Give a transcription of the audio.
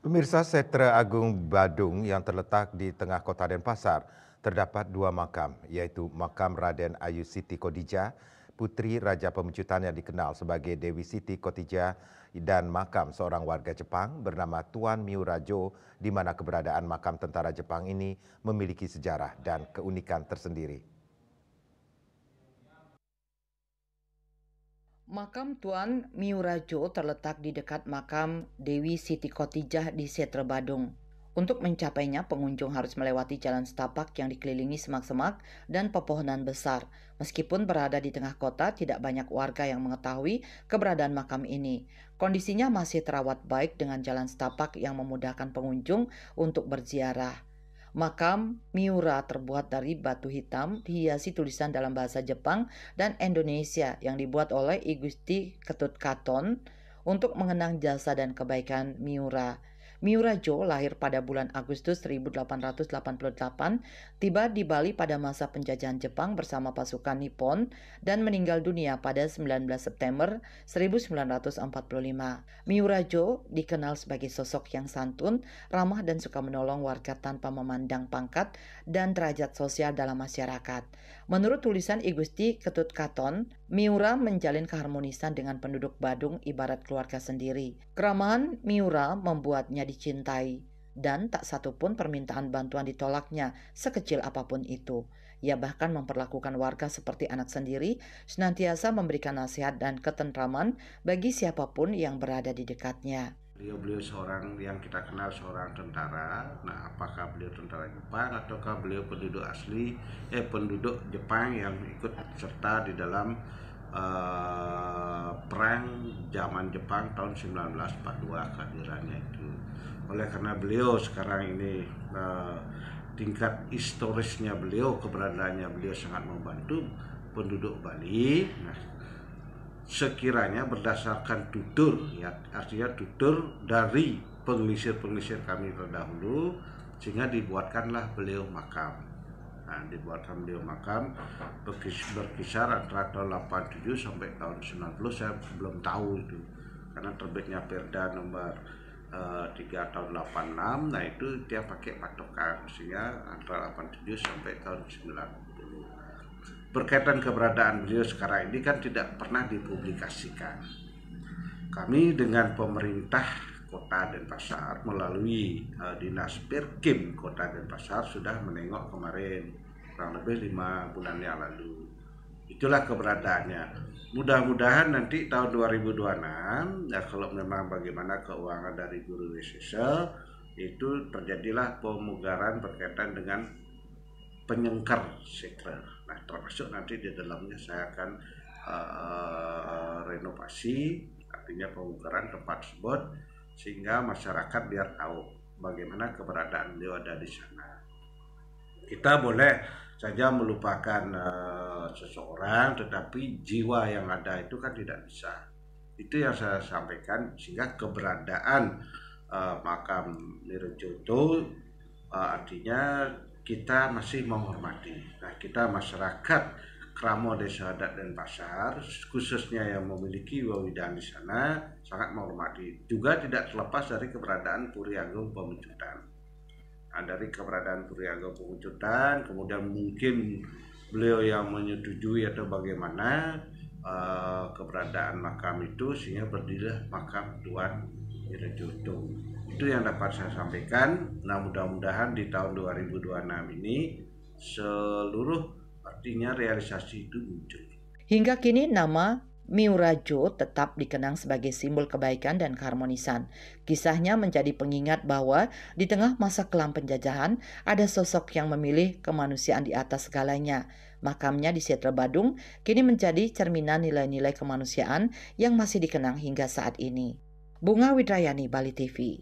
Pemirsa, Setra Agung Badung yang terletak di tengah kota Denpasar terdapat dua makam, yaitu makam Raden Ayu Siti Kodijah, putri Raja Pemecutan yang dikenal sebagai Dewi Siti Kotijah, dan makam seorang warga Jepang bernama Tuan Miurajo, di mana keberadaan makam tentara Jepang ini memiliki sejarah dan keunikan tersendiri. Makam Tuan Miurajo terletak di dekat makam Dewi Siti Kotijah di Setra Badung. Untuk mencapainya, pengunjung harus melewati jalan setapak yang dikelilingi semak-semak dan pepohonan besar. Meskipun berada di tengah kota, tidak banyak warga yang mengetahui keberadaan makam ini. Kondisinya masih terawat baik dengan jalan setapak yang memudahkan pengunjung untuk berziarah. Makam Miura terbuat dari batu hitam dihiasi tulisan dalam bahasa Jepang dan Indonesia yang dibuat oleh I Gusti Ketut Katon untuk mengenang jasa dan kebaikan Miura. Miurajo lahir pada bulan Agustus 1888, tiba di Bali pada masa penjajahan Jepang bersama pasukan Nippon dan meninggal dunia pada 19 September 1945. Miurajo dikenal sebagai sosok yang santun, ramah dan suka menolong warga tanpa memandang pangkat dan derajat sosial dalam masyarakat. Menurut tulisan I Gusti Ketut Katon, Miura menjalin keharmonisan dengan penduduk Badung ibarat keluarga sendiri. Keramahan Miura membuatnya dicintai dan tak satu pun permintaan bantuan ditolaknya, sekecil apapun itu. Ia bahkan memperlakukan warga seperti anak sendiri, senantiasa memberikan nasihat dan ketentraman bagi siapapun yang berada di dekatnya. Beliau seorang yang kita kenal seorang tentara. Nah, apakah beliau tentara Jepang ataukah beliau penduduk Jepang yang ikut serta di dalam perang zaman Jepang tahun 1942 kehadirannya itu. Oleh karena beliau sekarang ini tingkat historisnya beliau, keberadaannya beliau sangat membantu penduduk Bali. Nah, sekiranya berdasarkan tutur, ya artinya tutur dari pengelisir kami terdahulu, sehingga dibuatkanlah beliau makam. Nah, dibuatkan beliau makam berkisar antara tahun 87 sampai tahun 90, saya belum tahu itu karena terbitnya Perda nomor 3 tahun 86. Nah, itu dia pakai patokan sehingga antara 87 sampai tahun 90. Berkaitan keberadaan beliau sekarang ini kan tidak pernah dipublikasikan. Kami dengan pemerintah Kota Denpasar melalui Dinas Perkim Kota Denpasar sudah menengok kemarin, kurang lebih 5 bulan yang lalu. Itulah keberadaannya. Mudah-mudahan nanti tahun 2026, ya kalau memang bagaimana keuangan dari Guru Wisesa, itu terjadilah pemugaran berkaitan dengan penyengkar sekre. Nah, termasuk nanti di dalamnya saya akan renovasi, artinya pemugaran tempat tersebut, sehingga masyarakat biar tahu bagaimana keberadaan beliau ada di sana. Kita boleh saja melupakan seseorang, tetapi jiwa yang ada itu kan tidak bisa. Itu yang saya sampaikan, sehingga keberadaan makam Miurajo itu artinya kita masih menghormati. Nah, kita masyarakat Kramo Desa Adat Denpasar, khususnya yang memiliki wewidan di sana, sangat menghormati. Juga tidak terlepas dari keberadaan Puri Agung Pemecutan. Nah, dari keberadaan Puri Agung Pemecutan, kemudian mungkin beliau yang menyetujui atau bagaimana keberadaan makam itu, sehingga berdirilah makam Tuan Miurajo. Itu yang dapat saya sampaikan. Nah, mudah-mudahan di tahun 2026 ini seluruh artinya realisasi itu muncul. Hingga kini nama Miurajo tetap dikenang sebagai simbol kebaikan dan keharmonisan. Kisahnya menjadi pengingat bahwa di tengah masa kelam penjajahan ada sosok yang memilih kemanusiaan di atas segalanya. Makamnya di Setra Badung kini menjadi cerminan nilai-nilai kemanusiaan yang masih dikenang hingga saat ini. Bunga Widrayani, Bali TV.